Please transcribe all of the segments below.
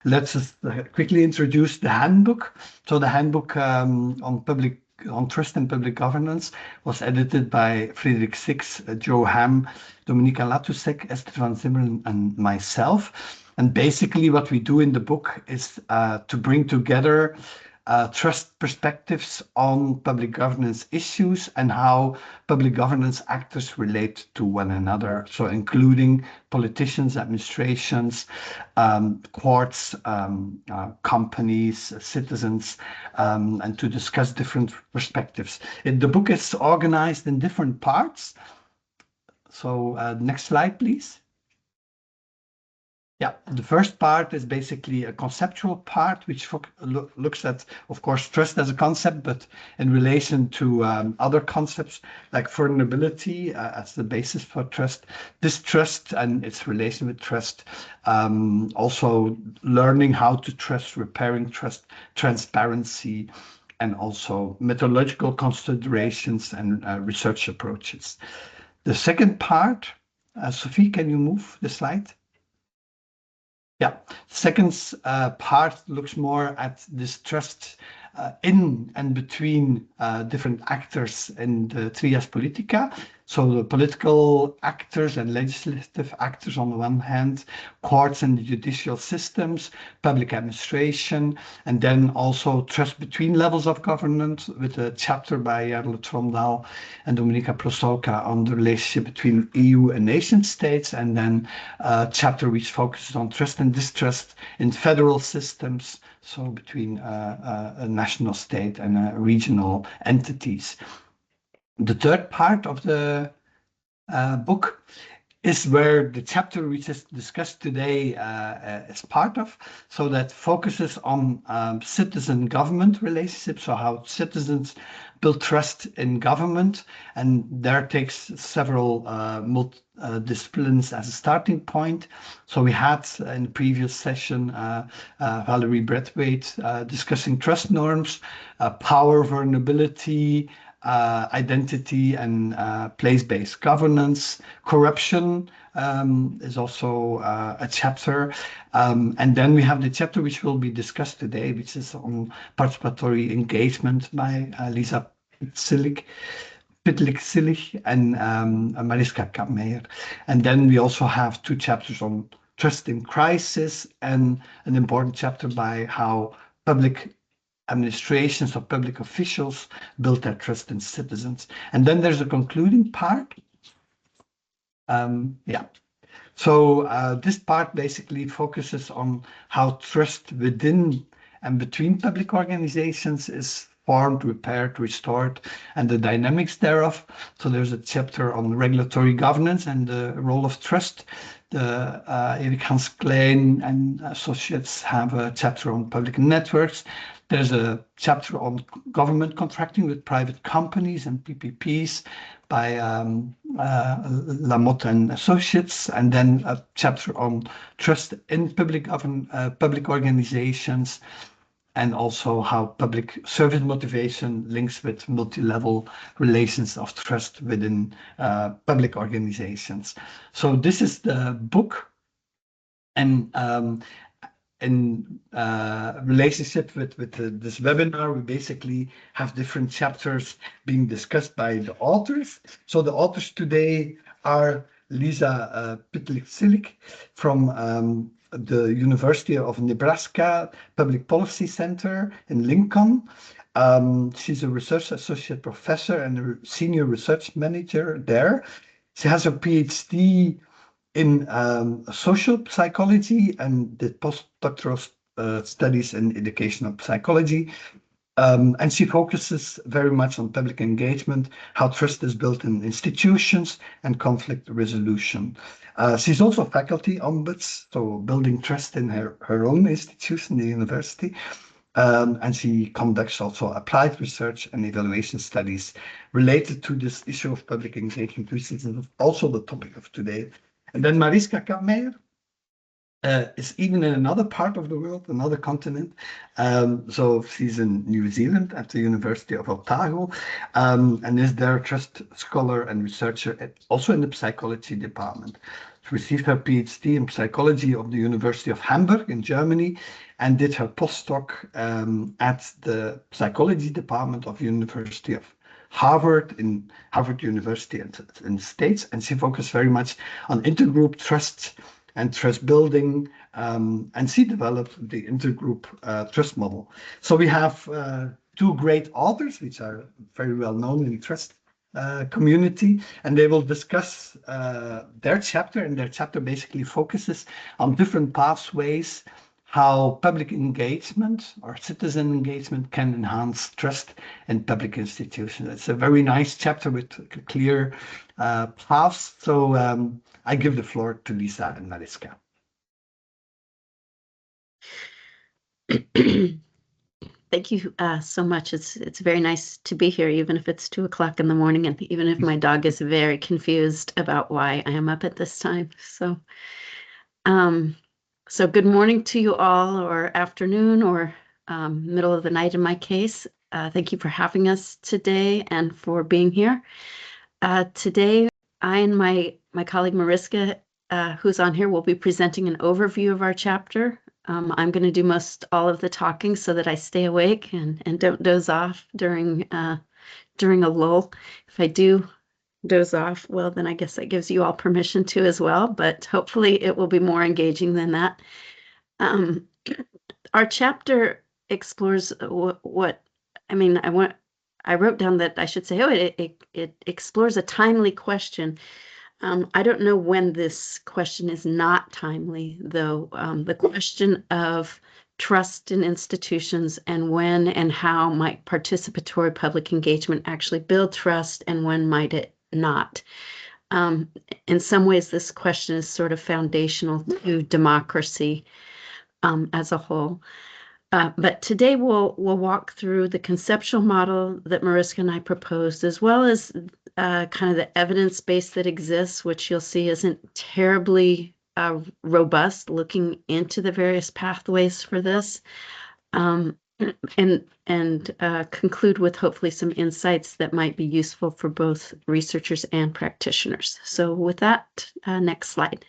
Let's just quickly introduce the handbook. So the handbook on trust and public governance was edited by Frederik Six, Joe Ham, Dominika Latusek, Esther van Zimmeren, and myself. And basically what we do in the book is to bring together trust perspectives on public governance issues and how public governance actors relate to one another. So including politicians, administrations, courts, companies, citizens, and to discuss different perspectives. The book is organized in different parts. So next slide, please. Yeah, the first part is basically a conceptual part, which looks at, of course, trust as a concept, but in relation to other concepts like vulnerability as the basis for trust, distrust and its relation with trust, also learning how to trust, repairing trust, transparency, and also methodological considerations and research approaches. The second part, Sophie, can you move the slide? Yeah, second part looks more at this trust in and between different actors in the trias politica. So the political actors and legislative actors on the one hand, courts and the judicial systems, public administration, and then also trust between levels of government with a chapter by Jarle Tromdahl and Dominika Prosolka on the relationship between EU and nation states, and then a chapter which focuses on trust and distrust in federal systems, so between a national state and regional entities. The third part of the book is where the chapter which is discussed today is part of, so that focuses on citizen government relationships, so how citizens build trust in government, and there takes several disciplines as a starting point. So we had in the previous session Valerie Braithwaite discussing trust norms, power, vulnerability, identity and place-based governance. Corruption is also a chapter. And then we have the chapter which will be discussed today, which is on participatory engagement by Lisa PytlikZillig and Mariska Kappmeier. And then we also have two chapters on trust in crisis and an important chapter by how public administrations or public officials build their trust in citizens. And then there's a concluding part. So this part basically focuses on how trust within and between public organizations is formed, repaired, restored, and the dynamics thereof. So there's a chapter on regulatory governance and the role of trust. Erik Hans Klein and associates have a chapter on public networks. There's a chapter on government contracting with private companies and PPPs by Lamotte and Associates, and then a chapter on trust in public organizations, and also how public service motivation links with multi-level relations of trust within public organizations. So this is the book, and in relationship with this webinar, we basically have different chapters being discussed by the authors. So the authors today are Lisa PytlikZillig from the University of Nebraska Public Policy Center in Lincoln. She's a research associate professor and a senior research manager there. She has a PhD in social psychology and did postdoctoral studies in educational psychology. And she focuses very much on public engagement, how trust is built in institutions, and conflict resolution. She's also faculty ombuds, so building trust in her own institution, the university. And she conducts also applied research and evaluation studies related to this issue of public engagement, which is also the topic of today. And then Mariska Kappmeier is even in another part of the world, another continent. So she's in New Zealand at the University of Otago, and is there a trust scholar and researcher also in the psychology department. received her PhD in psychology of the University of Hamburg in Germany, and did her postdoc at the psychology department of University of Harvard in Harvard University in the States. And she focused very much on intergroup trust and trust building, and she developed the intergroup trust model. So we have two great authors, which are very well known in trust community, and they will discuss their chapter, and their chapter basically focuses on different pathways how public engagement or citizen engagement can enhance trust in public institutions. It's a very nice chapter with clear paths. So I give the floor to Lisa and Mariska. Thank you so much. It's very nice to be here, even if it's 2 o'clock in the morning, and even if my dog is very confused about why I am up at this time. So, so good morning to you all, or afternoon, or middle of the night in my case. Thank you for having us today and for being here. Today, I and my colleague Mariska, who's on here, will be presenting an overview of our chapter. I'm going to do most all of the talking so that I stay awake and don't doze off during a lull. If I do doze off, well, then I guess that gives you all permission to as well, but hopefully it will be more engaging than that. Our chapter explores what I mean, I wrote down that I should say, it explores a timely question. I don't know when this question is not timely, though. The question of trust in institutions, and when and how might participatory public engagement actually build trust, and when might it not? In some ways, this question is sort of foundational to democracy as a whole. But today we'll walk through the conceptual model that Mariska and I proposed, as well as kind of the evidence base that exists, which you'll see isn't terribly robust, looking into the various pathways for this, and conclude with hopefully some insights that might be useful for both researchers and practitioners. So with that, next slide.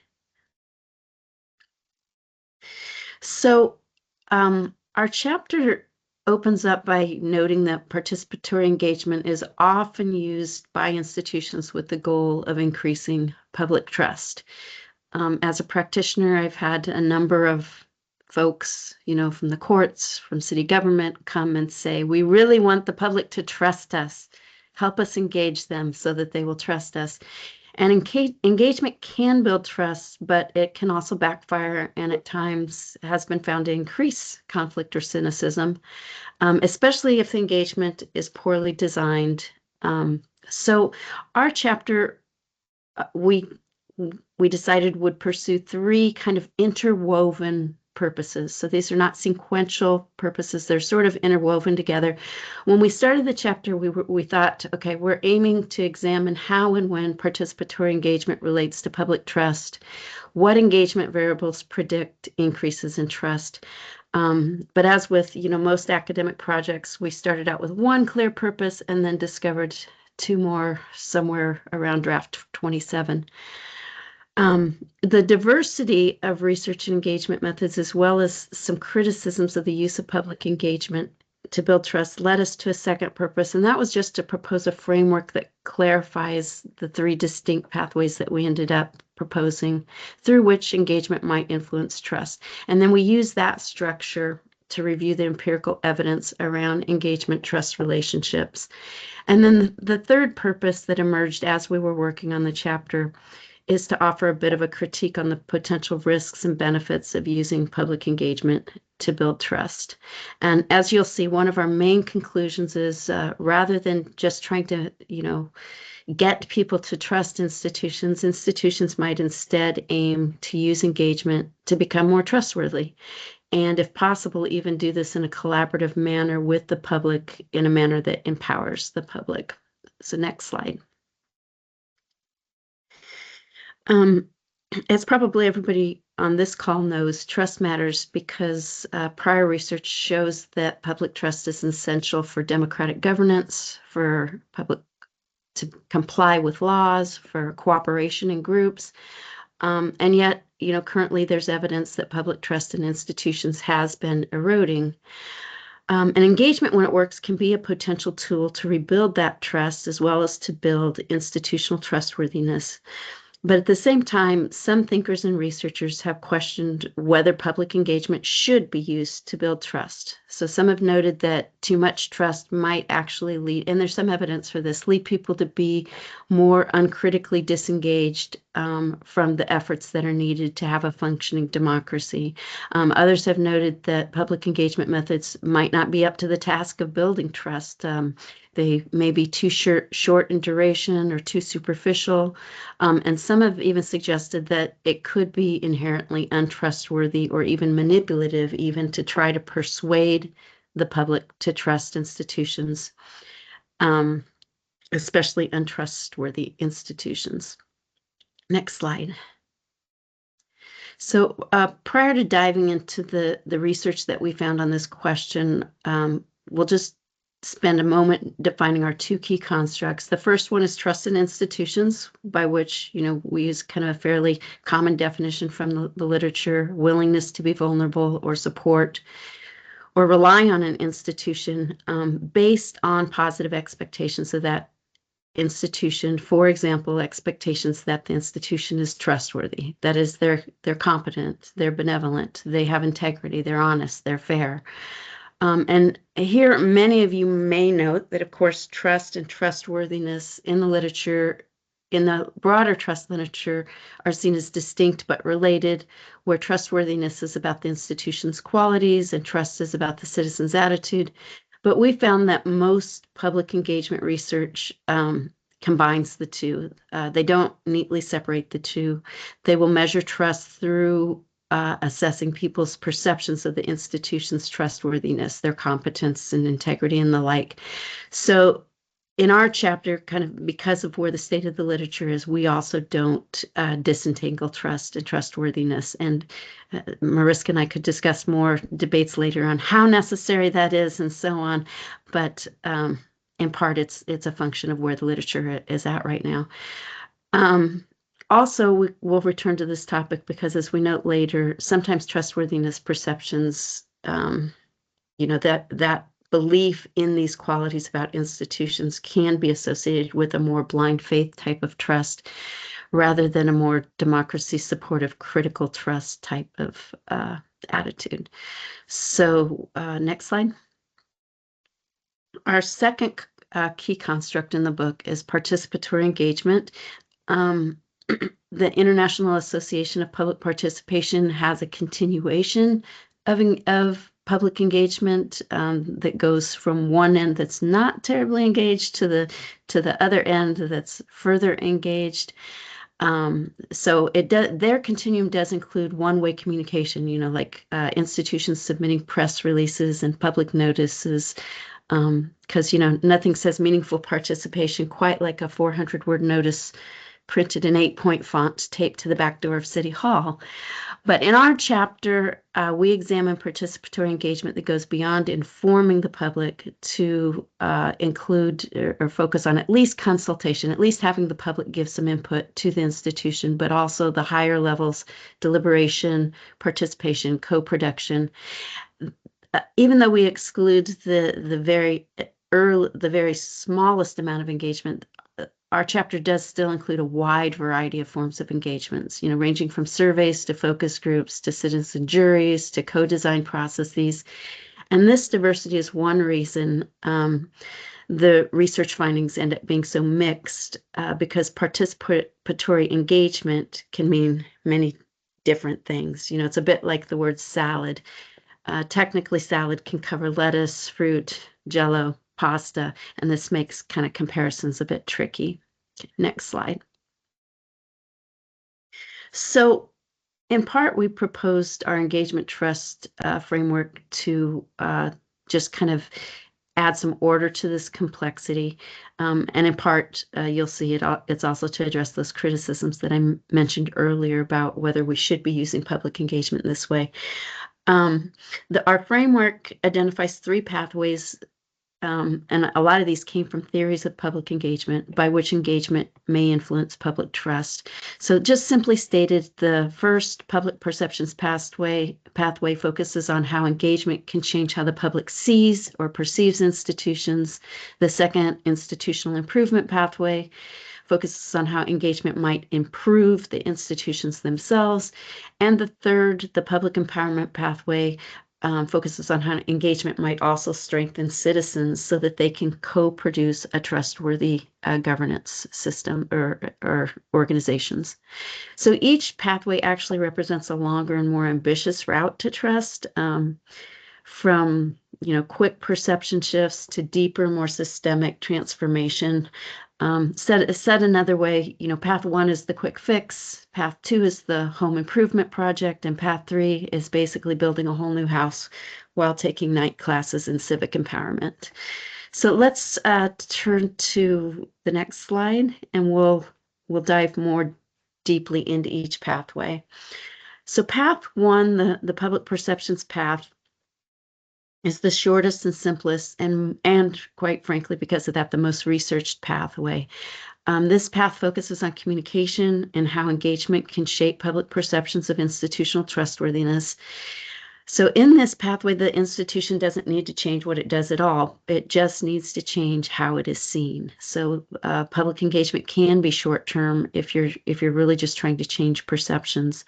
So our chapter opens up by noting that participatory engagement is often used by institutions with the goal of increasing public trust. As a practitioner, I've had a number of folks, from the courts, from city government, come and say, we really want the public to trust us. Help us engage them so that they will trust us. And engagement can build trust, but it can also backfire, and at times has been found to increase conflict or cynicism, especially if the engagement is poorly designed. So our chapter, we decided would pursue 3 kind of interwoven purposes. So these are not sequential purposes. They're sort of interwoven together. When we started the chapter, we thought, okay, we're aiming to examine how and when participatory engagement relates to public trust, what engagement variables predict increases in trust. But as with, most academic projects, we started out with one clear purpose and then discovered 2 more somewhere around draft 27. The diversity of research and engagement methods, as well as some criticisms of the use of public engagement to build trust, led us to a second purpose, and that was just to propose a framework that clarifies the 3 distinct pathways that we ended up proposing through which engagement might influence trust. And then we use that structure to review the empirical evidence around engagement-trust relationships. And then the third purpose that emerged as we were working on the chapter is to offer a bit of a critique on the potential risks and benefits of using public engagement to build trust. And as you'll see, one of our main conclusions is rather than just trying to, get people to trust institutions, institutions might instead aim to use engagement to become more trustworthy. And if possible, even do this in a collaborative manner with the public, in a manner that empowers the public. So next slide. As probably everybody on this call knows, trust matters because prior research shows that public trust is essential for democratic governance, for public to comply with laws, for cooperation in groups. And yet, currently there's evidence that public trust in institutions has been eroding. And engagement, when it works, can be a potential tool to rebuild that trust as well as to build institutional trustworthiness. But at the same time, some thinkers and researchers have questioned whether public engagement should be used to build trust. So some have noted that too much trust might actually lead, and there's some evidence for this, lead people to be more uncritically disengaged from the efforts that are needed to have a functioning democracy. Others have noted that public engagement methods might not be up to the task of building trust. They may be too short in duration or too superficial. And some have even suggested that it could be inherently untrustworthy or even manipulative, even to try to persuade the public to trust institutions, especially untrustworthy institutions. Next slide. So prior to diving into the research that we found on this question, we'll just spend a moment defining our two key constructs. The first one is trust in institutions, by which, we use kind of a fairly common definition from the literature: willingness to be vulnerable or support or relying on an institution based on positive expectations of that institution. For example, expectations that the institution is trustworthy. That is, they're competent, they're benevolent, they have integrity, they're honest, they're fair. And here, many of you may note that, of course, trust and trustworthiness in the literature, in the broader trust literature, are seen as distinct but related, where trustworthiness is about the institution's qualities and trust is about the citizen's attitude. But we found that most public engagement research combines the two. They don't neatly separate the two. They will measure trust through assessing people's perceptions of the institution's trustworthiness, their competence and integrity and the like. So in our chapter, kind of because of where the state of the literature is, we also don't disentangle trust and trustworthiness. And Mariska and I could discuss more debates later on how necessary that is and so on. But in part, it's a function of where the literature is at right now. Also, we'll return to this topic because, as we note later, sometimes trustworthiness perceptions, that belief in these qualities about institutions can be associated with a more blind faith type of trust rather than a more democracy supportive critical trust type of attitude. So next slide. Our second key construct in the book is participatory engagement. The International Association of Public Participation has a continuation of public engagement that goes from one end that's not terribly engaged to the other end that's further engaged. So their continuum does include one-way communication, like institutions submitting press releases and public notices, because nothing says meaningful participation quite like a 400-word notice printed in 8-point font taped to the back door of City Hall. But in our chapter, we examine participatory engagement that goes beyond informing the public to include or focus on at least consultation, at least having the public give some input to the institution, but also the higher levels: deliberation, participation, co-production. Even though we exclude the very smallest amount of engagement, our chapter does still include a wide variety of forms of engagements, ranging from surveys to focus groups to citizen juries to co-design processes. And this diversity is one reason the research findings end up being so mixed, because participatory engagement can mean many different things. It's a bit like the word salad. Technically, salad can cover lettuce, fruit, jello, pasta, and this makes kind of comparisons a bit tricky. Next slide. So in part, we proposed our engagement trust framework to just kind of add some order to this complexity. And in part, you'll see it's also to address those criticisms that I mentioned earlier about whether we should be using public engagement this way. Our framework identifies 3 pathways and a lot of these came from theories of public engagement, by which engagement may influence public trust. So just simply stated, the first public perceptions pathway focuses on how engagement can change how the public sees or perceives institutions. The second, institutional improvement pathway, focuses on how engagement might improve the institutions themselves. And the third, the public empowerment pathway, focuses on how engagement might also strengthen citizens so that they can co-produce a trustworthy governance system or organizations. So each pathway actually represents a longer and more ambitious route to trust, from quick perception shifts to deeper, more systemic transformation. Said another way, path 1 is the quick fix, path 2 is the home improvement project, and path 3 is basically building a whole new house while taking night classes in civic empowerment. So let's turn to the next slide, and we'll dive more deeply into each pathway. So path 1, the public perceptions path, is the shortest and simplest, and quite frankly, because of that, the most researched pathway. This path focuses on communication and how engagement can shape public perceptions of institutional trustworthiness. So in this pathway, the institution doesn't need to change what it does at all. It just needs to change how it is seen. So public engagement can be short-term if you're really just trying to change perceptions.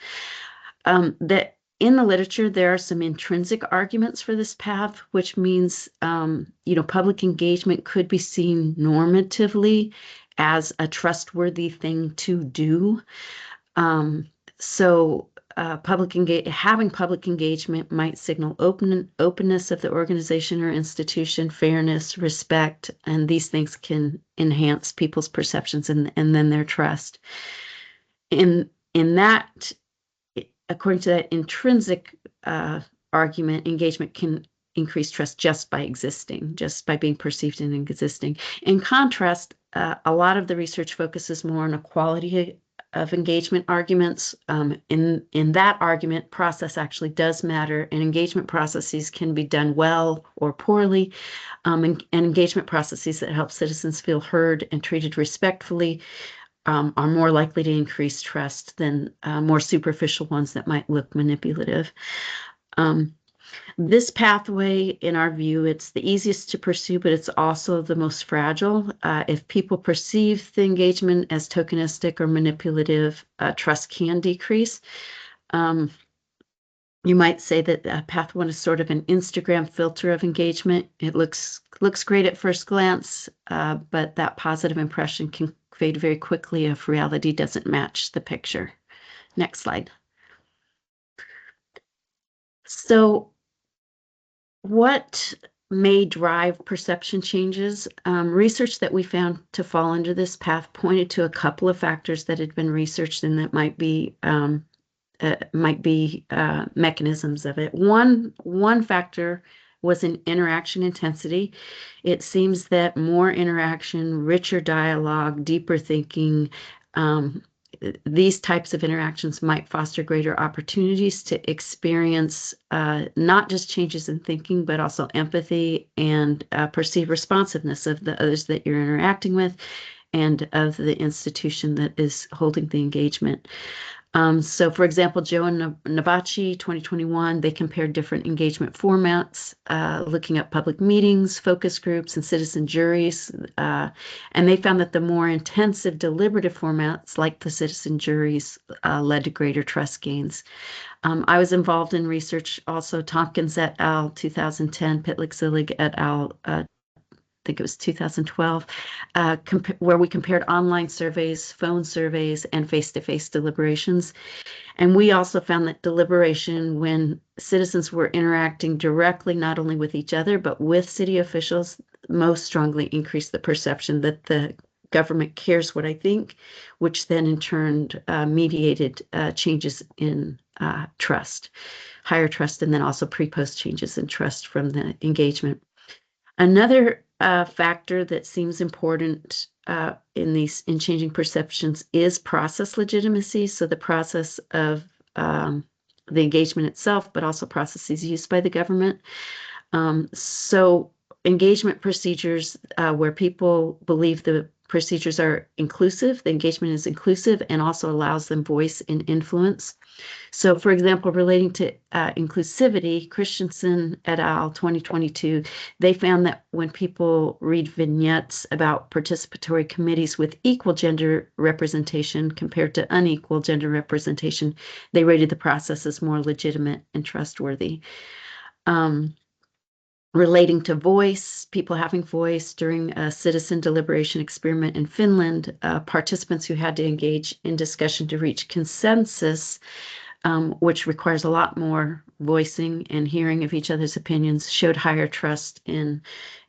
That in the literature, there are some intrinsic arguments for this path, which means, public engagement could be seen normatively as a trustworthy thing to do. Having public engagement might signal openness of the organization or institution, fairness, respect, and these things can enhance people's perceptions and then their trust. In that, according to that intrinsic argument, engagement can increase trust just by existing, just by being perceived and existing. In contrast, a lot of the research focuses more on a quality of engagement arguments. In that argument, process actually does matter, and engagement processes can be done well or poorly. And engagement processes that help citizens feel heard and treated respectfully are more likely to increase trust than more superficial ones that might look manipulative. This pathway, in our view, it's the easiest to pursue, but it's also the most fragile. If people perceive the engagement as tokenistic or manipulative, trust can decrease. You might say that path 1 is sort of an Instagram filter of engagement. It looks great at first glance, but that positive impression can fade very quickly if reality doesn't match the picture. Next slide. So what may drive perception changes? Research that we found to fall under this path pointed to a couple of factors that had been researched and that might be mechanisms of it. One factor was in interaction intensity. It seems that more interaction, richer dialogue, deeper thinking, these types of interactions might foster greater opportunities to experience not just changes in thinking, but also empathy and perceived responsiveness of the others that you're interacting with and of the institution that is holding the engagement. So for example, Joe and Nabachi, 2021, they compared different engagement formats, looking at public meetings, focus groups, and citizen juries. And they found that the more intensive deliberative formats, like the citizen juries, led to greater trust gains. I was involved in research also, Tompkins et al., 2010, PytlikZillig et al., I think it was 2012, where we compared online surveys, phone surveys, and face-to-face deliberations. And we also found that deliberation, when citizens were interacting directly not only with each other, but with city officials, most strongly increased the perception that the government cares what I think, which then in turn mediated changes in trust, higher trust, and then also pre-post changes in trust from the engagement. Another factor that seems important in changing perceptions is process legitimacy. So the process of the engagement itself, but also processes used by the government. So engagement procedures where people believe the procedures are inclusive, the engagement is inclusive and also allows them voice and influence. So, for example, relating to inclusivity, Christensen et al. 2022, they found that when people read vignettes about participatory committees with equal gender representation compared to unequal gender representation, they rated the process as more legitimate and trustworthy. Relating to voice, people having voice during a citizen deliberation experiment in Finland, participants who had to engage in discussion to reach consensus, which requires a lot more voicing and hearing of each other's opinions, showed higher trust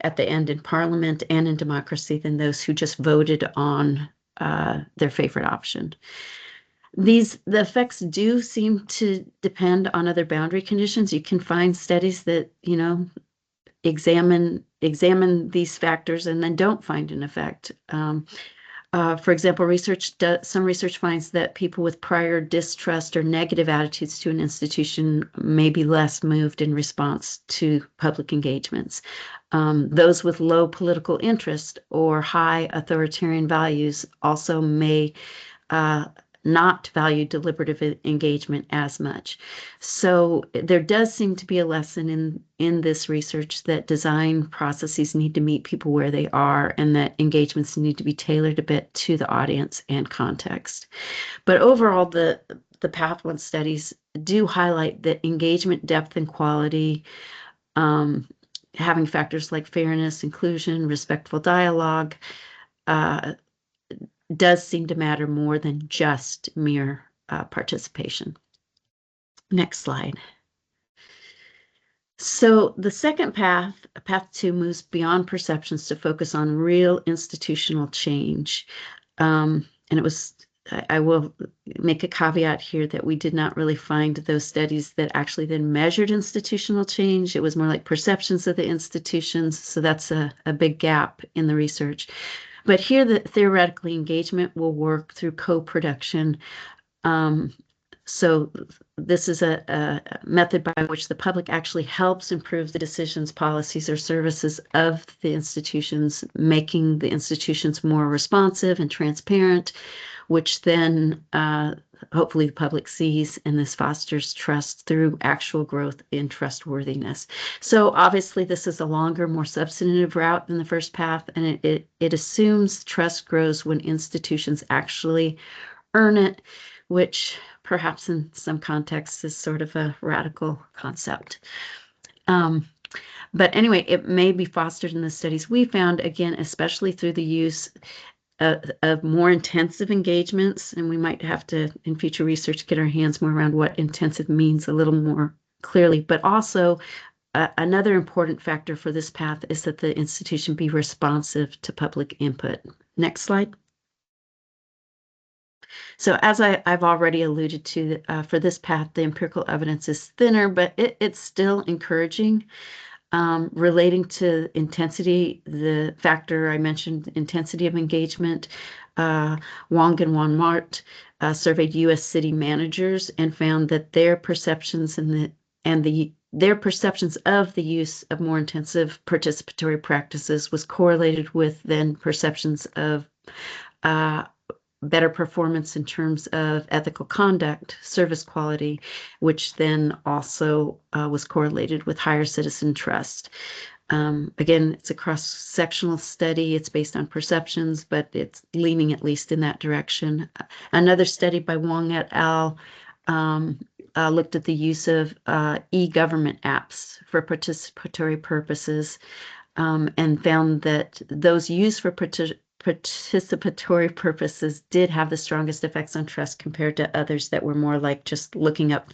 at the end in parliament and in democracy than those who just voted on their favorite option. The effects do seem to depend on other boundary conditions. You can find studies that, examine these factors and then don't find an effect. For example, some research finds that people with prior distrust or negative attitudes to an institution may be less moved in response to public engagements. Those with low political interest or high authoritarian values also may not value deliberative engagement as much. So there does seem to be a lesson in this research that design processes need to meet people where they are and that engagements need to be tailored a bit to the audience and context. But overall, the Path 1 studies do highlight that engagement depth and quality, having factors like fairness, inclusion, respectful dialogue, does seem to matter more than just mere participation. Next slide. So the second path, Path 2, moves beyond perceptions to focus on real institutional change. And I will make a caveat here that we did not really find those studies that actually then measured institutional change. It was more like perceptions of the institutions. So that's a big gap in the research. But here, the theoretically engagement will work through co-production. So this is a method by which the public actually helps improve the decisions, policies, or services of the institutions, making the institutions more responsive and transparent, which then hopefully the public sees, and this fosters trust through actual growth in trustworthiness. So obviously this is a longer, more substantive route than the first path, and it assumes trust grows when institutions actually earn it, which perhaps in some contexts is sort of a radical concept. But anyway, it may be fostered in the studies we found, again, especially through the use of more intensive engagements, and we might have to, in future research, get our hands more around what intensive means a little more clearly. But also, another important factor for this path is that the institution be responsive to public input. Next slide. So as I've already alluded to, for this path, the empirical evidence is thinner, but it's still encouraging. Relating to intensity, the factor I mentioned, intensity of engagement, Wong and Juan Mart surveyed U.S. city managers and found that their perceptions their perceptions of the use of more intensive participatory practices was correlated with then perceptions of better performance in terms of ethical conduct, service quality, which then also was correlated with higher citizen trust. Again, it's a cross-sectional study. It's based on perceptions, but it's leaning at least in that direction. Another study by Wong et al. Looked at the use of e-government apps for participatory purposes and found that those used for participatory purposes did have the strongest effects on trust compared to others that were more like just looking up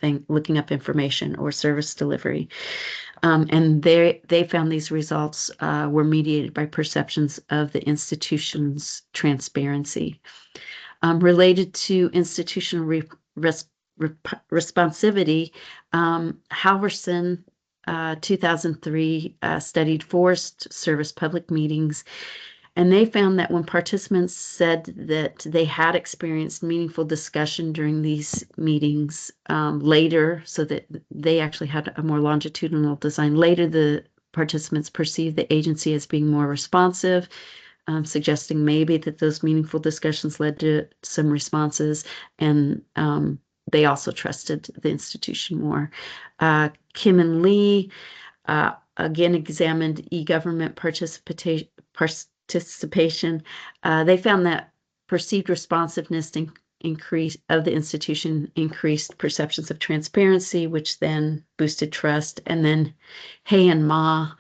information or service delivery. And they found these results were mediated by perceptions of the institution's transparency. Related to institutional responsivity, Halverson 2003 studied Forest Service public meetings, and they found that when participants said that they had experienced meaningful discussion during these meetings later, so that they actually had a more longitudinal design, later the participants perceived the agency as being more responsive, suggesting maybe that those meaningful discussions led to some responses, and they also trusted the institution more. Kim and Lee again examined e-government participation. They found that perceived responsiveness increase of the institution increased perceptions of transparency, which then boosted trust. And then Hay and Ma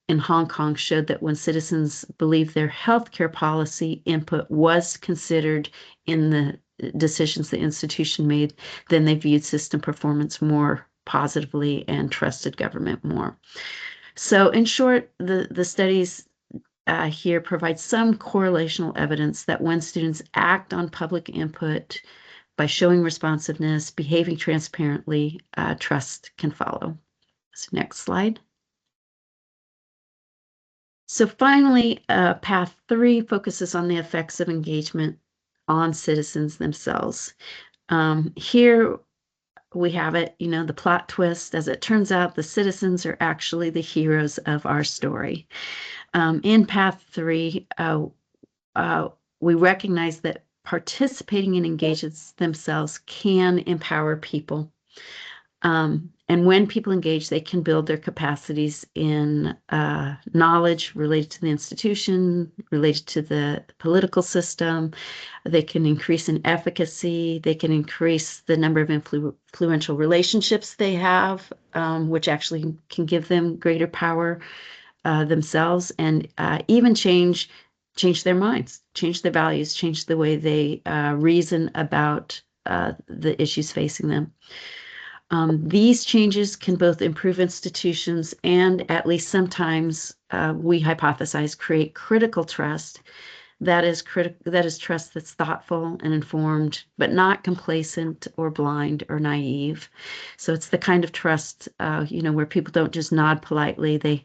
in Hong Kong showed that when citizens believed their healthcare policy input was considered in the decisions the institution made, then they viewed system performance more positively and trusted government more. So in short, the studies here provide some correlational evidence that when students act on public input by showing responsiveness, behaving transparently, trust can follow. So next slide. So finally, path 3 focuses on the effects of engagement on citizens themselves. Here we have it, the plot twist. As it turns out, the citizens are actually the heroes of our story. In path 3, we recognize that participating in engagements themselves can empower people. And when people engage, they can build their capacities in knowledge related to the institution, related to the political system. They can increase in efficacy. They can increase the number of influential relationships they have, which actually can give them greater power themselves, and even change their minds, change their values, change the way they reason about the issues facing them. These changes can both improve institutions and, at least sometimes, we hypothesize, create critical trust. That is trust that's thoughtful and informed, but not complacent or blind or naive. So it's the kind of trust, where people don't just nod politely.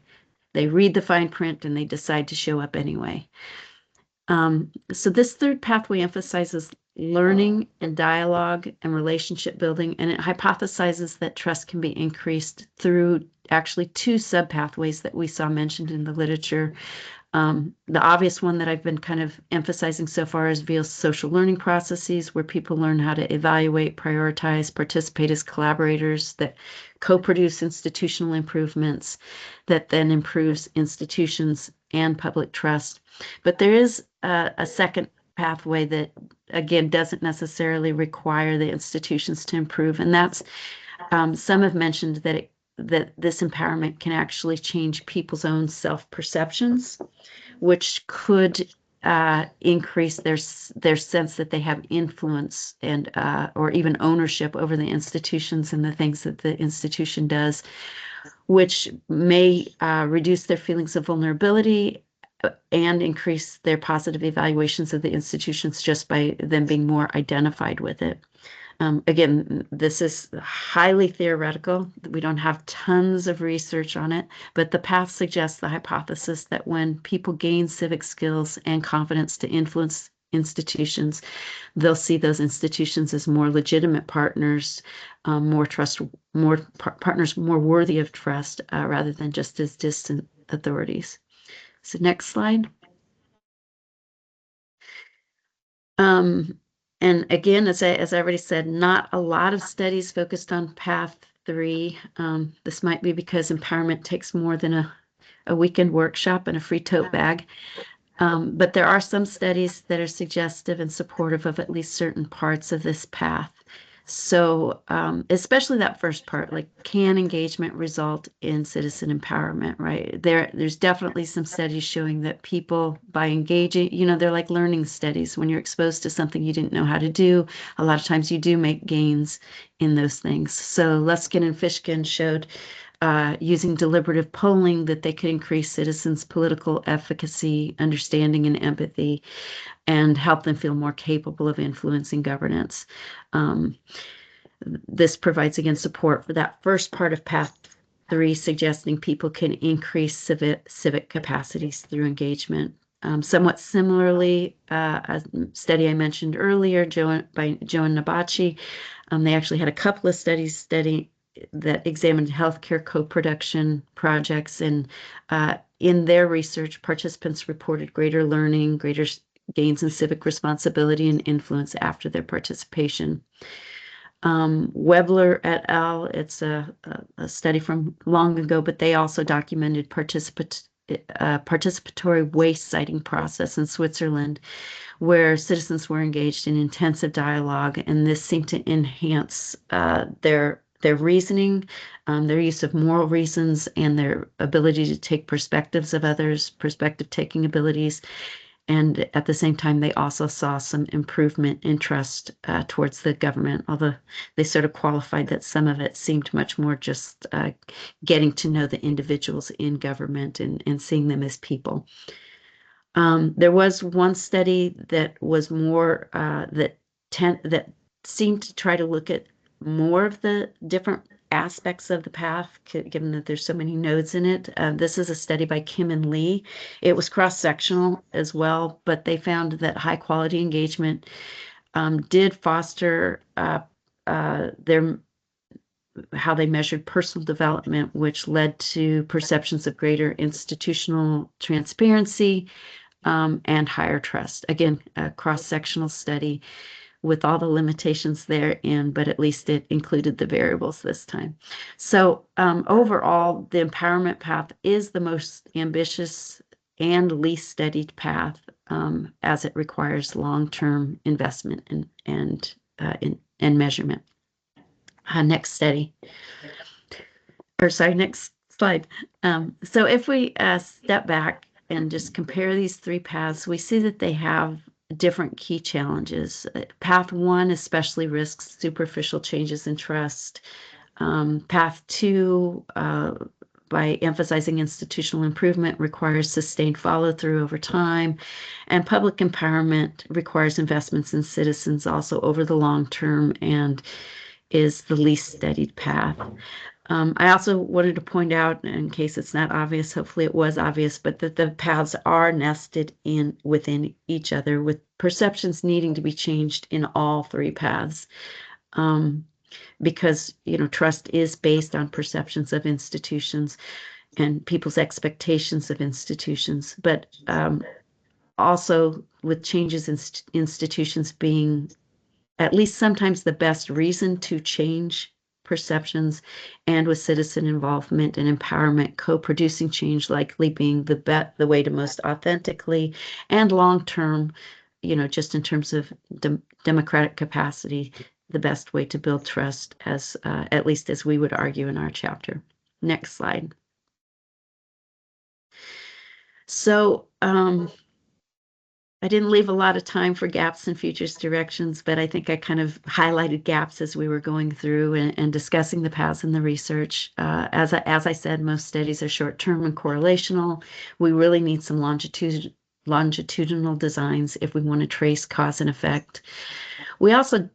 They read the fine print and they decide to show up anyway. So this third pathway emphasizes learning and dialogue and relationship building, and it hypothesizes that trust can be increased through actually 2 sub-pathways that we saw mentioned in the literature. The obvious one that I've been kind of emphasizing so far is via social learning processes, where people learn how to evaluate, prioritize, participate as collaborators that co-produce institutional improvements that then improves institutions and public trust. But there is a second pathway that, again, doesn't necessarily require the institutions to improve, and that's some have mentioned that this empowerment can actually change people's own self-perceptions, which could increase their sense that they have influence and or even ownership over the institutions and the things that the institution does, which may reduce their feelings of vulnerability and increase their positive evaluations of the institutions just by them being more identified with it. Again, this is highly theoretical. We don't have tons of research on it, but the path suggests the hypothesis that when people gain civic skills and confidence to influence institutions, they'll see those institutions as more legitimate partners, partners more worthy of trust, rather than just as distant authorities. So next slide. And again, as I already said, not a lot of studies focused on path 3. This might be because empowerment takes more than a weekend workshop and a free tote bag. But there are some studies that are suggestive and supportive of at least certain parts of this path. So especially that first part, like, can engagement result in citizen empowerment, right? There's definitely some studies showing that people, by engaging, they're like learning studies. When you're exposed to something you didn't know how to do, a lot of times you do make gains in those things. So Luskin and Fishkin showed using deliberative polling that they could increase citizens' political efficacy, understanding, and empathy, and help them feel more capable of influencing governance. This provides, again, support for that first part of path 3, suggesting people can increase civic capacities through engagement. Somewhat similarly, a study I mentioned earlier, by Joe and Nabachi, they actually had a couple of studies that examined healthcare co-production projects, and in their research, participants reported greater learning, greater gains in civic responsibility and influence after their participation. Webler et al., it's a study from long ago, but they also documented participatory waste siting process in Switzerland, where citizens were engaged in intensive dialogue, and this seemed to enhance their reasoning, their use of moral reasons, and their ability to take perspectives of others, perspective-taking abilities. And at the same time, they also saw some improvement in trust towards the government, although they sort of qualified that some of it seemed much more just getting to know the individuals in government and seeing them as people. There was one study that was more that seemed to try to look at more of the different aspects of the path, given that there's so many nodes in it. This is a study by Kim and Lee. It was cross-sectional as well, but they found that high quality engagement did foster how they measured personal development, which led to perceptions of greater institutional transparency and higher trust. Again, a cross-sectional study with all the limitations therein, but at least it included the variables this time. So overall, the empowerment path is the most ambitious and least studied path, as it requires long-term investment and measurement. Next study. Next slide. So if we step back and just compare these three paths, we see that they have different key challenges. Path 1 especially risks superficial changes in trust. Path 2, by emphasizing institutional improvement, requires sustained follow-through over time. And public empowerment requires investments in citizens also over the long term and is the least studied path. I also wanted to point out, in case it's not obvious, hopefully it was obvious, but that the paths are nested within each other, with perceptions needing to be changed in all three paths. Because, trust is based on perceptions of institutions and people's expectations of institutions, but also with changes in institutions being at least sometimes the best reason to change perceptions, and with citizen involvement and empowerment co-producing change likely being the way to most authentically and long-term, just in terms of democratic capacity, the best way to build trust, as at least as we would argue in our chapter. Next slide. So I didn't leave a lot of time for gaps and futures directions, but I think I kind of highlighted gaps as we were going through and discussing the paths in the research. As I said, most studies are short-term and correlational. We really need some longitudinal designs if we want to trace cause and effect. We also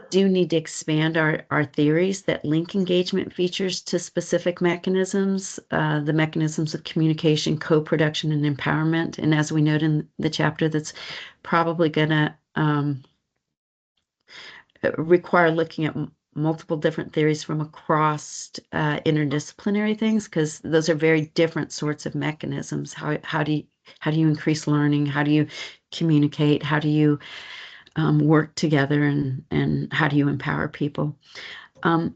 do need to expand our theories that link engagement features to specific mechanisms, the mechanisms of communication, co-production, and empowerment. And as we note in the chapter, that's probably going to require looking at multiple different theories from across interdisciplinary things, because those are very different sorts of mechanisms. How do you increase learning? How do you communicate? How do you work together, and how do you empower people? And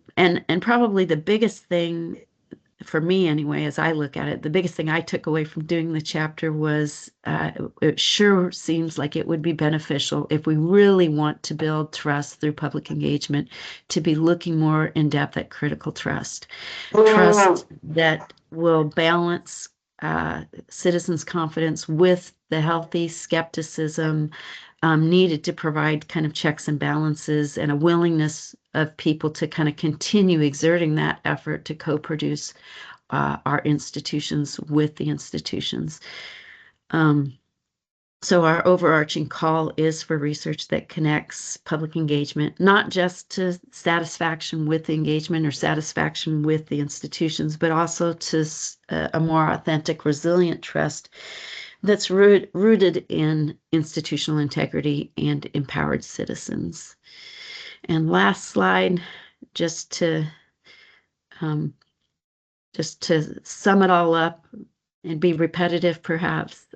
probably the biggest thing for me anyway, as I look at it, the biggest thing I took away from doing the chapter was it sure seems like it would be beneficial if we really want to build trust through public engagement to be looking more in depth at critical trust. Trust that will balance citizens' confidence with the healthy skepticism needed to provide kind of checks and balances and a willingness of people to kind of continue exerting that effort to co-produce our institutions with the institutions. So our overarching call is for research that connects public engagement, not just to satisfaction with the engagement or satisfaction with the institutions, but also to a more authentic, resilient trust that's rooted in institutional integrity and empowered citizens. And last slide, just to Just to sum it all up and be repetitive, perhaps,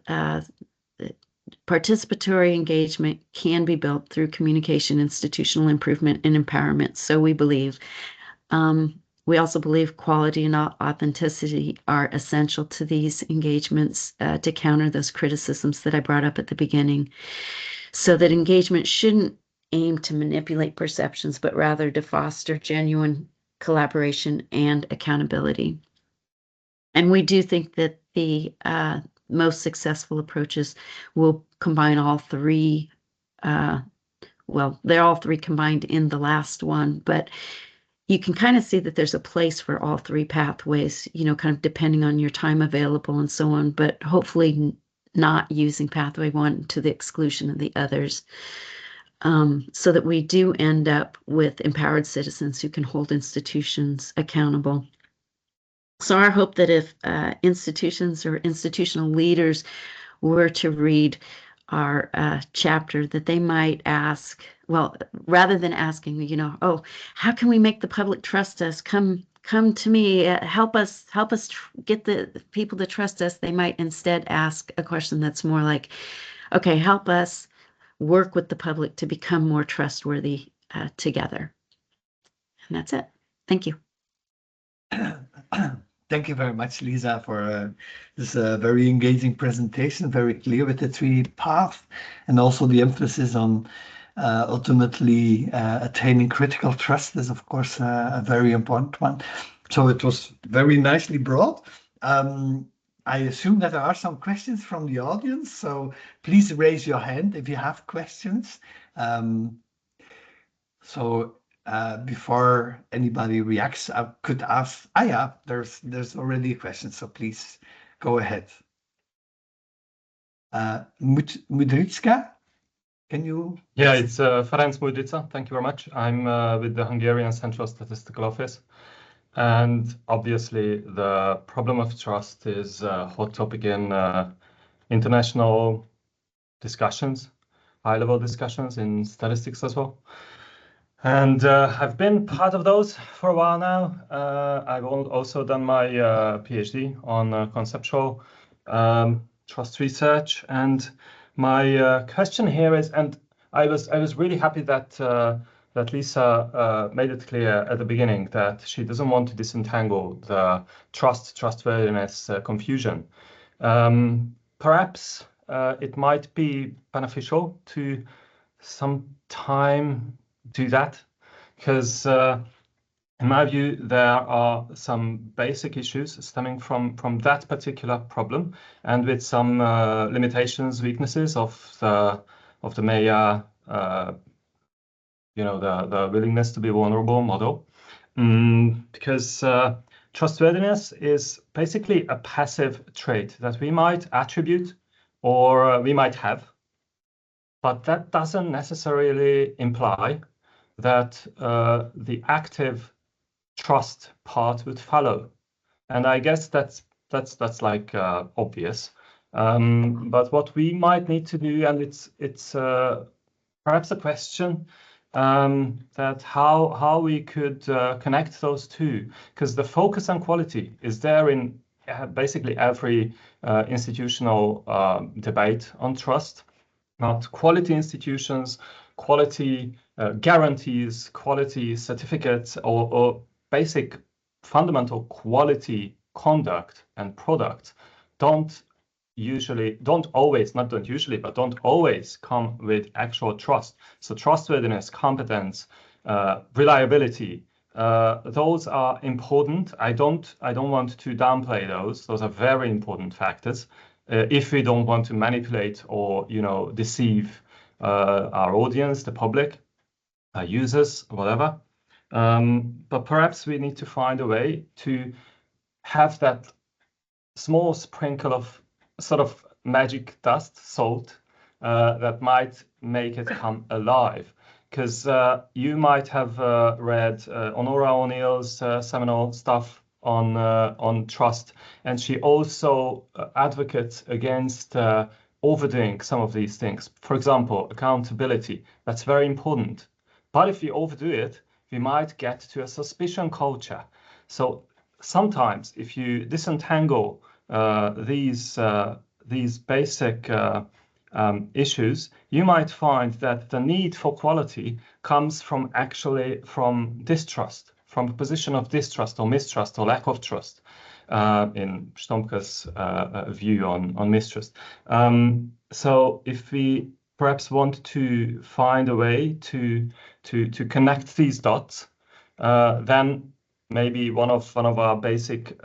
participatory engagement can be built through communication, institutional improvement, and empowerment. So we believe. We also believe quality and authenticity are essential to these engagements to counter those criticisms that I brought up at the beginning. So that engagement shouldn't aim to manipulate perceptions, but rather to foster genuine collaboration and accountability. And we do think that the most successful approaches will combine all three. Well, they're all three combined in the last one, but you can kind of see that there's a place for all three pathways, kind of depending on your time available and so on, but hopefully not using pathway one to the exclusion of the others, so that we do end up with empowered citizens who can hold institutions accountable. So our hope that if institutions or institutional leaders were to read our chapter, that they might ask, well, rather than asking, oh, how can we make the public trust us? Come to me, help us get the people to trust us. They might instead ask a question that's more like, okay, help us work with the public to become more trustworthy together. And that's it. Thank you. Thank you very much, Lisa, for this very engaging presentation, very clear with the three paths, and also the emphasis on ultimately attaining critical trust is, of course, a very important one. So it was very nicely brought. I assume that there are some questions from the audience, so please raise your hand if you have questions. Before anybody reacts, I could ask. Yeah, there's already a question, so please go ahead. Mudricka, can you? Yeah, it's Ferenc Mudrica. Thank you very much. I'm with the Hungarian Central Statistical Office. And obviously, the problem of trust is a hot topic in international discussions, high-level discussions in statistics as well. And I've been part of those for a while now. I've also done my PhD on conceptual trust research. And my question here is, and I was really happy that that Lisa made it clear at the beginning that she doesn't want to disentangle the trustworthiness confusion. Perhaps it might be beneficial to sometime do that, because in my view there are some basic issues stemming from that particular problem, and with some limitations, weaknesses of the MEA, the willingness to be vulnerable model, because trustworthiness is basically a passive trait that we might attribute or we might have, but that doesn't necessarily imply that the active trust part would follow. And I guess that's like obvious. But what we might need to do, and it's perhaps a question, that how we could connect those two, because the focus on quality is there in basically every institutional debate on trust. Not quality institutions, quality guarantees, quality certificates, or basic fundamental quality conduct and product don't always come with actual trust. So trustworthiness, competence, reliability, those are important. I don't want to downplay those. Those are very important factors. If we don't want to manipulate or deceive our audience, the public, users, whatever, but perhaps we need to find a way to have that small sprinkle of sort of magic dust, salt, that might make it come alive. Because you might have read Honora O'Neill's seminal stuff on trust, and she also advocates against overdoing some of these things. For example, accountability. That's very important. But if we overdo it, we might get to a suspicion culture. So sometimes if you disentangle these basic issues, you might find that the need for quality comes from distrust, from a position of distrust or mistrust or lack of trust, in Stomke's view on mistrust. So if we perhaps want to find a way to connect these dots, then maybe one of our basic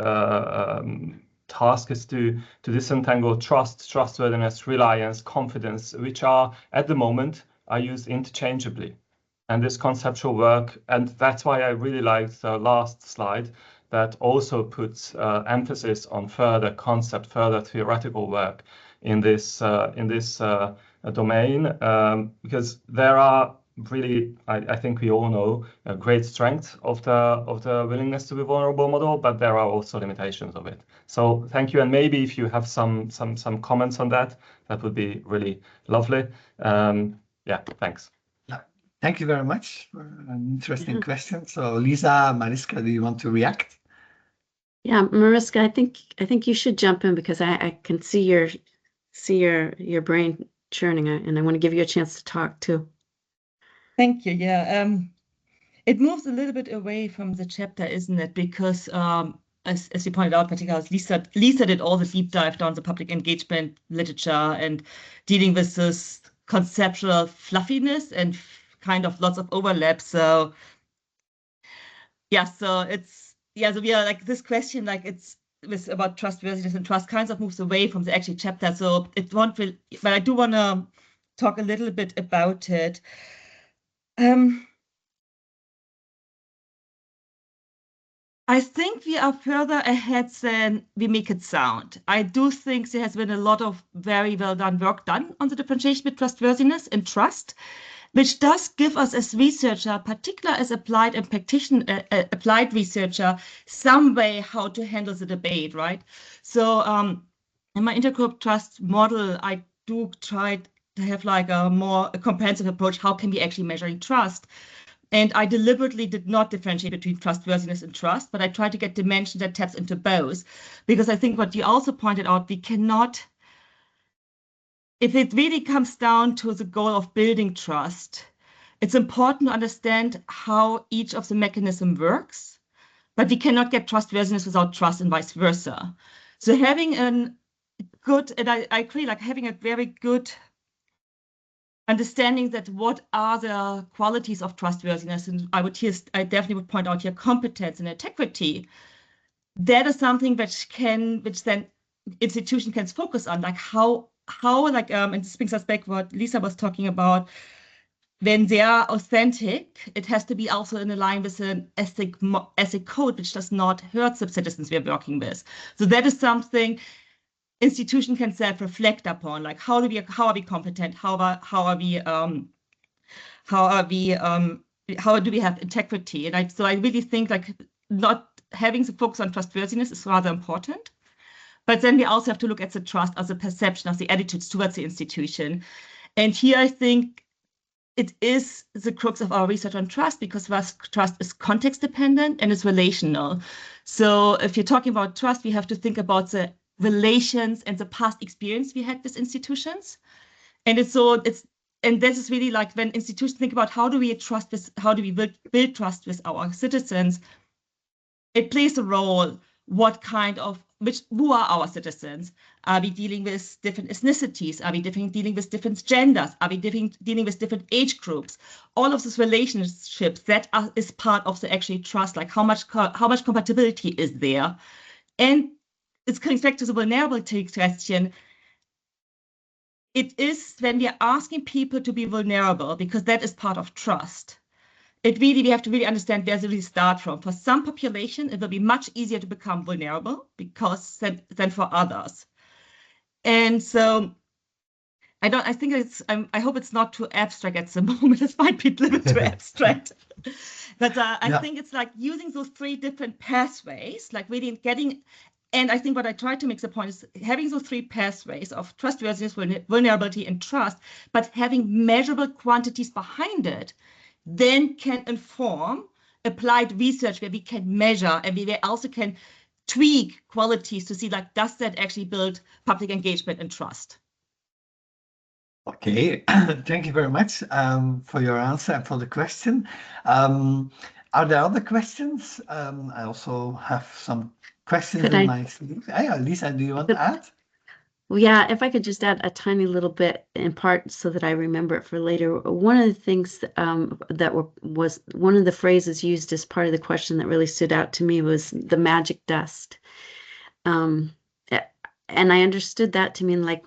task is to disentangle trust, trustworthiness, reliance, confidence, which are at the moment are used interchangeably. And this conceptual work, and that's why I really liked the last slide, that also puts emphasis on further concept, further theoretical work in this domain, because there are really, I think we all know, a great strength of the willingness to be vulnerable model, but there are also limitations of it. So thank you, and maybe if you have some comments on that, that would be really lovely. Yeah, thanks. Yeah, thank you very much for an interesting question. So Lisa, Mariska, do you want to react? Yeah, Mariska, I think you should jump in, because I can see your brain churning, and I want to give you a chance to talk too. Thank you. Yeah, it moves a little bit away from the chapter, isn't it? Because as you pointed out, particularly Lisa did all the deep dive down the public engagement literature and dealing with this conceptual fluffiness and kind of lots of overlap. So yeah, so we are like this question, like it's about trustworthiness and trust, kind of moves away from the actual chapter. So it won't really, but I do want to talk a little bit about it. I think we are further ahead than we make it sound. I do think there has been a lot of very well done work done on the differentiation between trustworthiness and trust, which does give us as researcher, particularly as applied and applied researcher, some way how to handle the debate, right? So in my intergroup trust model, I do try to have like a more comprehensive approach. How can we actually measuring trust? And I deliberately did not differentiate between trustworthiness and trust, but I tried to get dimension that taps into both, because I think what you also pointed out, we cannot, if it really comes down to the goal of building trust, it's important to understand how each of the mechanism works, but we cannot get trustworthiness without trust and vice versa. So having a good, and I agree, like having a very good understanding that what are the qualities of trustworthiness, and I definitely would point out here competence and integrity. That is something which then institution can focus on, like how like and this brings us back what Lisa was talking about. When they are authentic, it has to be also in line with an ethic code which does not hurt the citizens we are working with. So that is something institution can self-reflect upon, like how are we competent, how do we have integrity? And so I really think like not having the focus on trustworthiness is rather important, but then we also have to look at the trust as a perception of the attitudes towards the institution. And here I think it is the crux of our research on trust, because trust is context dependent and it's relational. So if you're talking about trust, we have to think about the relations and the past experience we had with institutions. And this is really like when institutions think about how do we build trust with our citizens, it plays a role who are our citizens? Are we dealing with different ethnicities? Are we dealing with different genders? Are we dealing with different age groups? All of these relationships is part of the actual trust, like how much compatibility is there? And it's coming back to the vulnerability question. It is when we are asking people to be vulnerable, because that is part of trust. We have to really understand where we start from. For some population, it will be much easier to become vulnerable than for others. And so I hope it's not too abstract at the moment. It might be a little bit too abstract. But I think it's like using those three different pathways, like really getting. And I think what I try to make the point is having those three pathways of trustworthiness, vulnerability, and trust, but having measurable quantities behind it, then can inform applied research where we can measure and we also can tweak qualities to see, like, does that actually build public engagement and trust? Okay, thank you very much for your answer and for the question. Are there other questions? I also have some questions in my sleeve. Yeah, Lisa, do you want to add? Well, yeah, if I could just add a tiny little bit in part so that I remember it for later. One of the things was one of the phrases used as part of the question that really stood out to me was the magic dust. And I understood that to mean, like,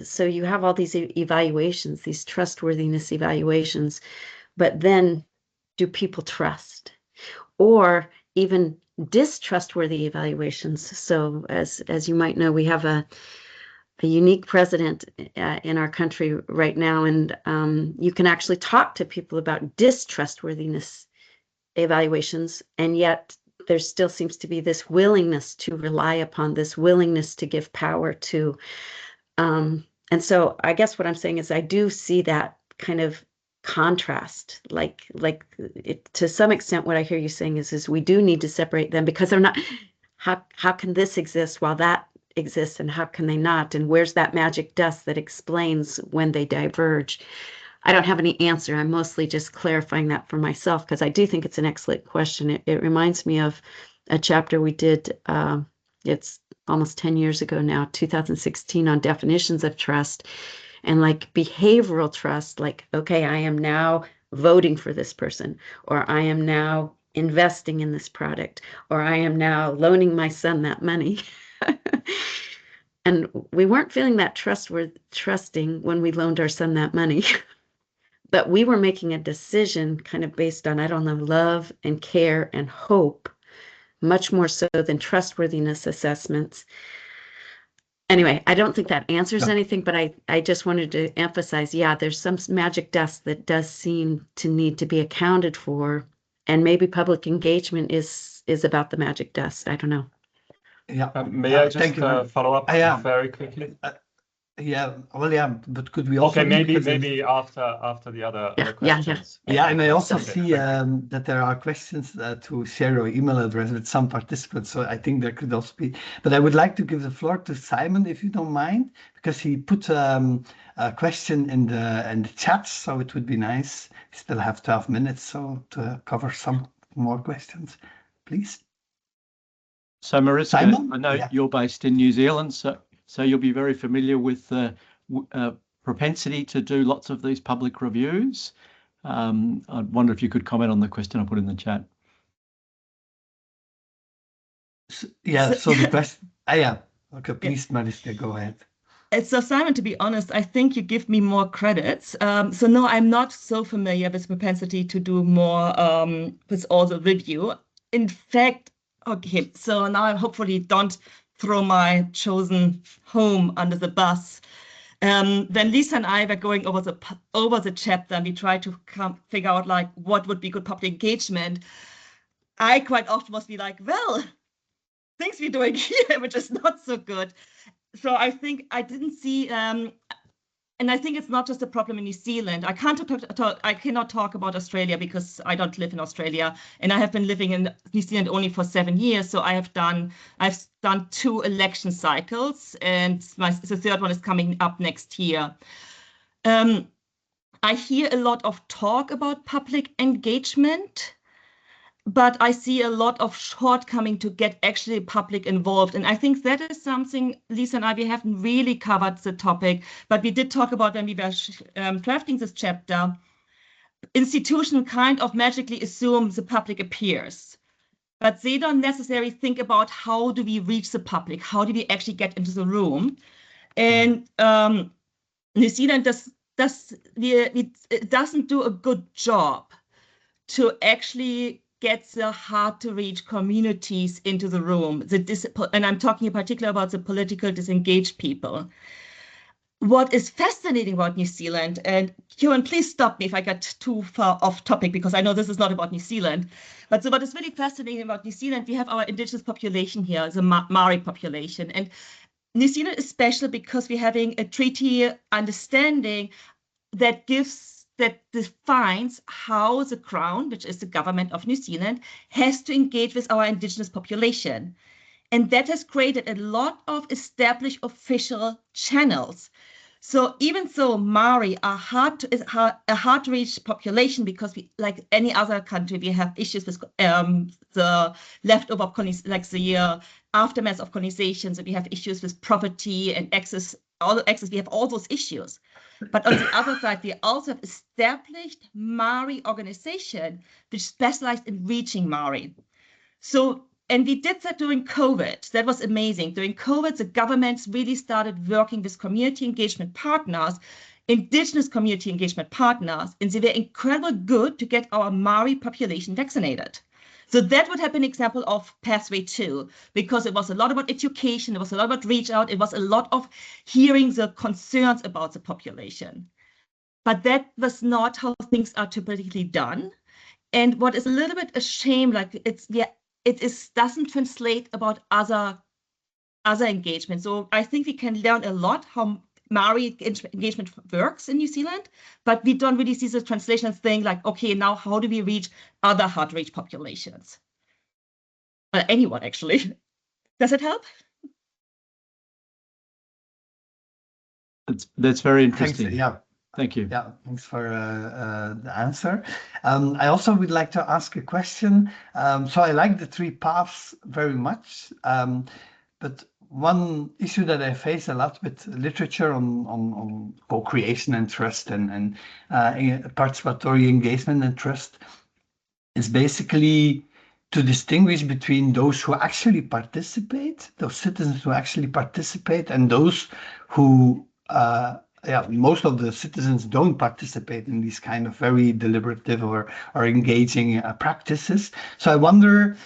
so you have all these evaluations, these trustworthiness evaluations, but then do people trust? Or even distrustworthy evaluations. So as you might know, we have a unique president in our country right now, and you can actually talk to people about distrustworthiness evaluations, and yet there still seems to be this willingness to rely upon, this willingness to give power to. And so I guess what I'm saying is I do see that kind of contrast, like it, to some extent what I hear you saying is we do need to separate them, because they're not, how can this exist while that exists, and how can they not, and where's that magic dust that explains when they diverge? I don't have any answer. I'm mostly just clarifying that for myself, because I do think it's an excellent question. It reminds me of a chapter we did, it's almost 10 years ago now, 2016, on definitions of trust. And like behavioral trust, like, okay, I am now voting for this person, or I am now investing in this product, or I am now loaning my son that money. And we weren't feeling that trusting when we loaned our son that money. But we were making a decision kind of based on, I don't know, love and care and hope, much more so than trustworthiness assessments. Anyway, I don't think that answers anything, but I just wanted to emphasize, yeah, there's some magic dust that does seem to need to be accounted for, and maybe public engagement is about the magic dust. I don't know. Yeah. May I just follow up very quickly? Yeah, well, yeah, but could we also... Okay, maybe after the other questions. Yeah, and I also see that there are questions to share your email address with some participants, so I think there could also be... But I would like to give the floor to Simon, if you don't mind, because he put a question in the chat, so it would be nice. We still have 12 minutes, so to cover some more questions, please. So Mariska, Simon? I know you're based in New Zealand, so you'll be very familiar with the propensity to do lots of these public reviews. I wonder if you could comment on the question I put in the chat. Yeah, so the question... yeah. Okay, please, Mariska, go ahead. So Simon, to be honest, I think you give me more credits. So no, I'm not so familiar with propensity to do more with all the review. In fact, okay, so now I hopefully don't throw my chosen home under the bus. Then Lisa and I were going over the chapter, and we tried to figure out, like, what would be good public engagement. I quite often must be like, well, things we're doing here, which is not so good. So I think I didn't see, and I think it's not just a problem in New Zealand. I cannot talk about Australia because I don't live in Australia, and I have been living in New Zealand only for 7 years. So I've done 2 election cycles, and the third one is coming up next year. I hear a lot of talk about public engagement, but I see a lot of shortcoming to get actually public involved. And I think that is something, Lisa and I, we haven't really covered the topic, but we did talk about when we were drafting this chapter. Institutions kind of magically assume the public appears, but they don't necessarily think about how do we reach the public? How do we actually get into the room? And New Zealand doesn't do a good job to actually get the hard to reach communities into the room. And I'm talking in particular about the political disengaged people. What is fascinating about New Zealand, and Kieran, please stop me if I get too far off topic, because I know this is not about New Zealand, but so what is really fascinating about New Zealand, we have our indigenous population here, the Maori population. And New Zealand is special because we're having a treaty understanding that gives that defines how the Crown, which is the government of New Zealand, has to engage with our Indigenous population. And that has created a lot of established official channels. So even though Maori are a hard-to-reach population, because we, like any other country, we have issues with the leftover of like the aftermath of colonization. So we have issues with property and access. We have all those issues. But on the other side, we also have established Maori organization which specialized in reaching Maori. So, and we did that during COVID. That was amazing. During COVID, the governments really started working with community engagement partners, Indigenous community engagement partners, and they were incredibly good to get our Maori population vaccinated. So that would have been an example of pathway 2, because it was a lot about education, it was a lot about reach out, it was a lot of hearing the concerns about the population. But that was not how things are typically done. And what is a little bit a shame, like doesn't translate about other engagement. So I think we can learn a lot how Maori engagement works in New Zealand, but we don't really see the translation thing like, okay, now how do we reach other hard-to-reach populations? Anyone, actually. Does it help? That's very interesting. Thanks, yeah. Thank you. Yeah, thanks for the answer. I also would like to ask a question. So I like the 3 paths very much, but one issue that I face a lot with literature on co-creation and trust and participatory engagement and trust is basically to distinguish between those who actually participate, those citizens who actually participate, and those who, most of the citizens don't participate in these kind of very deliberative or engaging practices. So I wonder,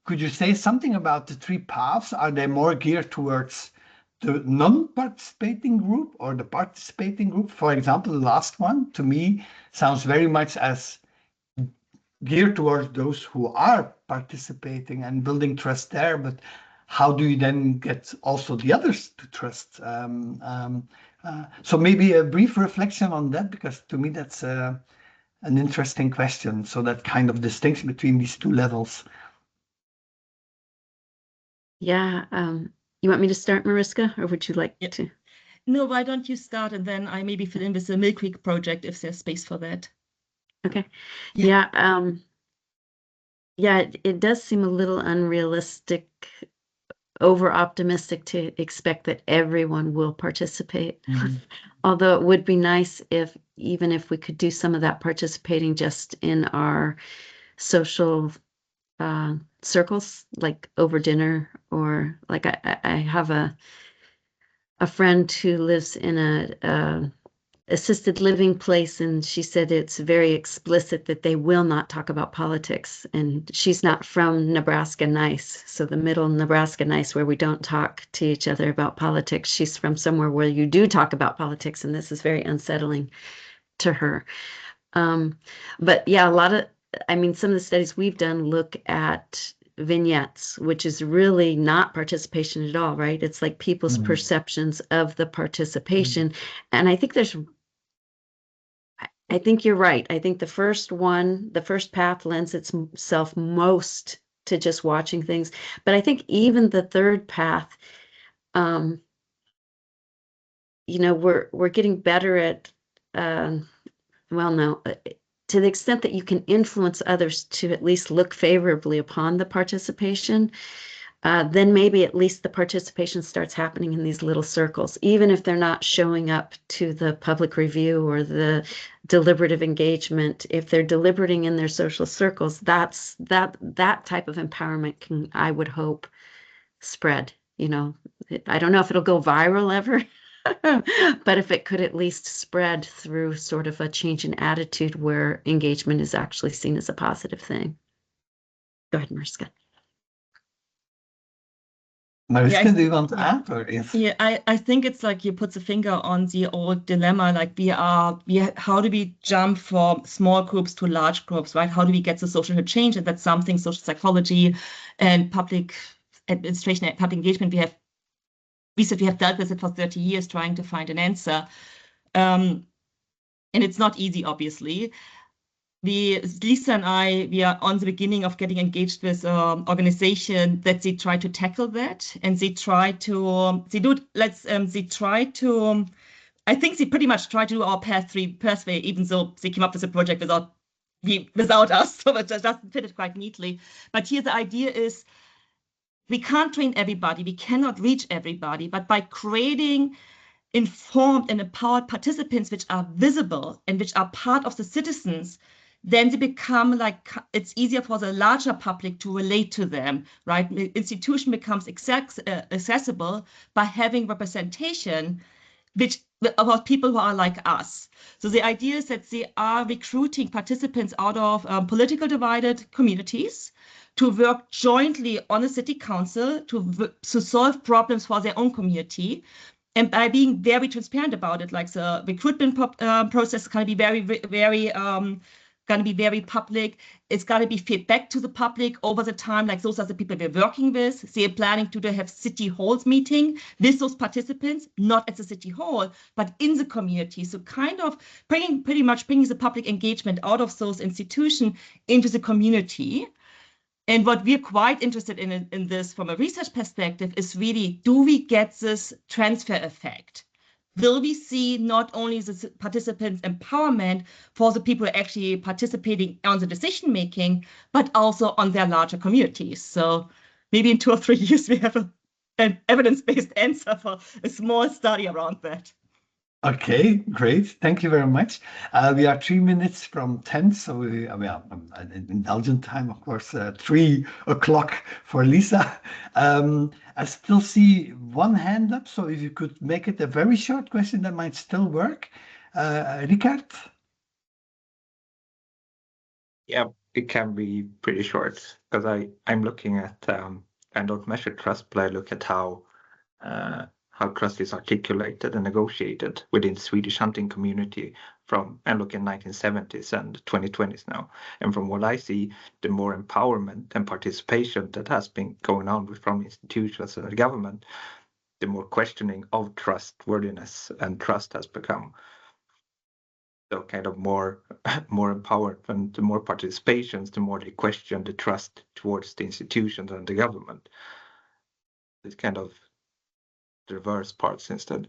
could you say something about the 3 paths? Are they more geared towards the non-participating group or the participating group? For example, the last one, to me, sounds very much as geared towards those who are participating and building trust there, but how do you then get also the others to trust? So maybe a brief reflection on that, because to me that's an interesting question. So that kind of distinction between these 2 levels. Yeah. You want me to start, Mariska, or would you like to? No, why don't you start, and then I maybe fill in with the Mill Creek project if there's space for that. Okay. Yeah. It does seem a little unrealistic, over-optimistic to expect that everyone will participate. Mm-hmm. Although it would be nice even if we could do some of that participating just in our social circles, like over dinner, or like I have a friend who lives in a assisted living place, and she said it's very explicit that they will not talk about politics. And she's not from Nebraska Nice, so the middle Nebraska Nice, where we don't talk to each other about politics. She's from somewhere where you do talk about politics, and this is very unsettling to her. But yeah, some of the studies we've done look at vignettes, which is really not participation at all, right? It's like people's perceptions of the participation. And I think you're right. I think the first path lends itself most to just watching things. But I think even the third path, we're getting better at, to the extent that you can influence others to at least look favorably upon the participation, then maybe at least the participation starts happening in these little circles, even if they're not showing up to the public review or the deliberative engagement. If they're deliberating in their social circles, that type of empowerment can, I would hope, spread. I don't know if it'll go viral ever, but if it could at least spread through sort of a change in attitude where engagement is actually seen as a positive thing. Go ahead, Mariska. Mariska, do you want to add? Or yes? Yeah, I think it's like you put the finger on the old dilemma, like how do we jump from small groups to large groups, right? How do we get the social change? And that's something social psychology and public administration and public engagement, we have dealt with it for 30 years trying to find an answer. And it's not easy, obviously. Lisa and we are on the beginning of getting engaged with an organization that they try to tackle that, and they try to, I think they pretty much try to do our pathway, even though they came up with a project without us, so it just doesn't fit it quite neatly. But here the idea is we can't train everybody, we cannot reach everybody, but by creating informed and empowered participants which are visible and which are part of the citizens, then they become like, it's easier for the larger public to relate to them, right? The institution becomes accessible by having representation about people who are like us. So the idea is that they are recruiting participants out of political divided communities to work jointly on a city council to solve problems for their own community. And by being very transparent about it, like the recruitment process is going to be very public. It's got to be fed back to the public over the time. Like those are the people we're working with. They're planning to have city halls meeting with those participants, not at the city hall, but in the community. So kind of pretty much bringing the public engagement out of those institutions into the community. And what we're quite interested in this from a research perspective is really, do we get this transfer effect? Will we see not only the participants' empowerment for the people actually participating on the decision making, but also on their larger communities? So maybe in 2 or 3 years, we have an evidence-based answer for a small study around that. Okay, great. Thank you very much. We are 3 minutes from 10, so we are in Belgian time, of course, 3 o'clock for Lisa. I still see one hand up, so if you could make it a very short question, that might still work. Richard? Yeah, it can be pretty short, because I'm looking at, I don't measure trust, but I look at how trust is articulated and negotiated within the Swedish hunting community and look in 1970s and 2020s now. And from what I see, the more empowerment and participation that has been going on from institutions and the government, the more questioning of trustworthiness and trust has become. So kind of more empowered, and the more participations, the more they question the trust towards the institutions and the government. It's kind of the reverse parts instead.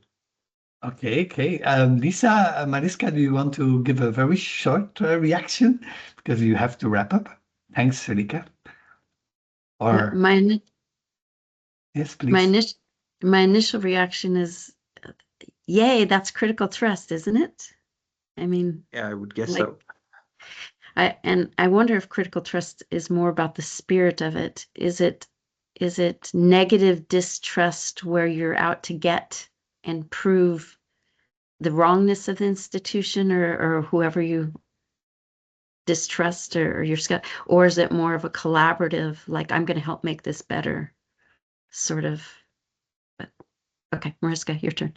Okay. Lisa, Mariska, do you want to give a very short reaction? Because you have to wrap up. Thanks, Rika. Or yes, please. My initial reaction is, yay, that's critical trust, isn't it? I mean, yeah, I would guess so. I wonder if critical trust is more about the spirit of it. Is it negative distrust where you're out to get and prove the wrongness of the institution or whoever you distrust or or is it more of a collaborative, like I'm going to help make this better sort of? But okay, Mariska, your turn.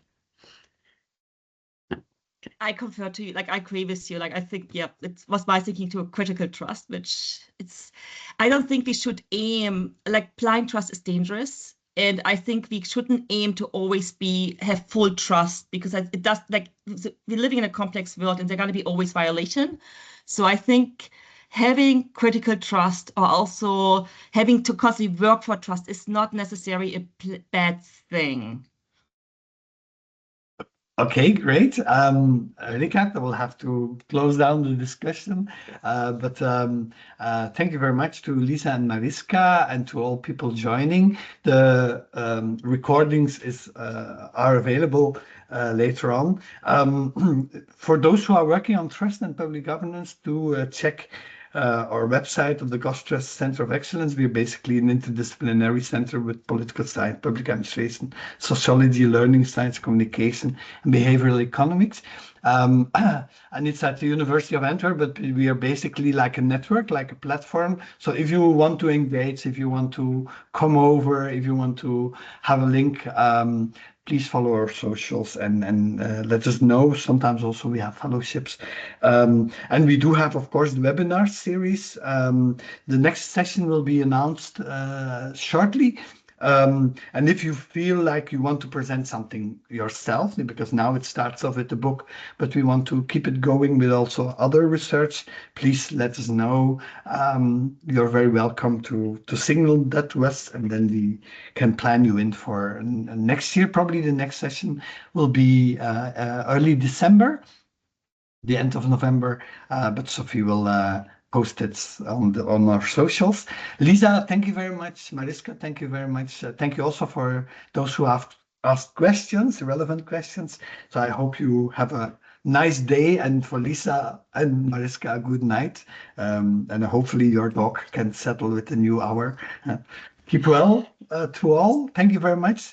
I confer to you, like I agree with you. Like I think, yeah, it was my thinking to a critical trust, which I don't think we should aim, like blind trust is dangerous. And I think we shouldn't aim to always have full trust, because it does, like we're living in a complex world and there's going to be always violation. So I think having critical trust or also having to constantly work for trust is not necessarily a bad thing. Okay, great. Richard, I will have to close down the discussion. But thank you very much to Lisa and Mariska and to all people joining. The recordings are available later on. For those who are working on trust and public governance, do check our website of the GOVTRUST Center of Excellence. We're basically an interdisciplinary center with political science, public administration, sociology, learning science, communication, and behavioral economics. And it's at the University of Antwerp, but we are basically like a network, like a platform. So if you want to engage, if you want to come over, if you want to have a link, please follow our socials and let us know. Sometimes also we have fellowships. And we do have, of course, the webinar series. The next session will be announced shortly. And if you feel like you want to present something yourself, because now it starts off with the book, but we want to keep it going with also other research, please let us know. You're very welcome to signal that to us, and then we can plan you in for next year. Probably the next session will be early December, the end of November, but Sophie will post it on our socials. Lisa, thank you very much. Mariska, thank you very much. Thank you also for those who have asked questions, relevant questions. So I hope you have a nice day, and for Lisa and Mariska, a good night. And hopefully your dog can settle with the new hour. Keep well to all. Thank you very much.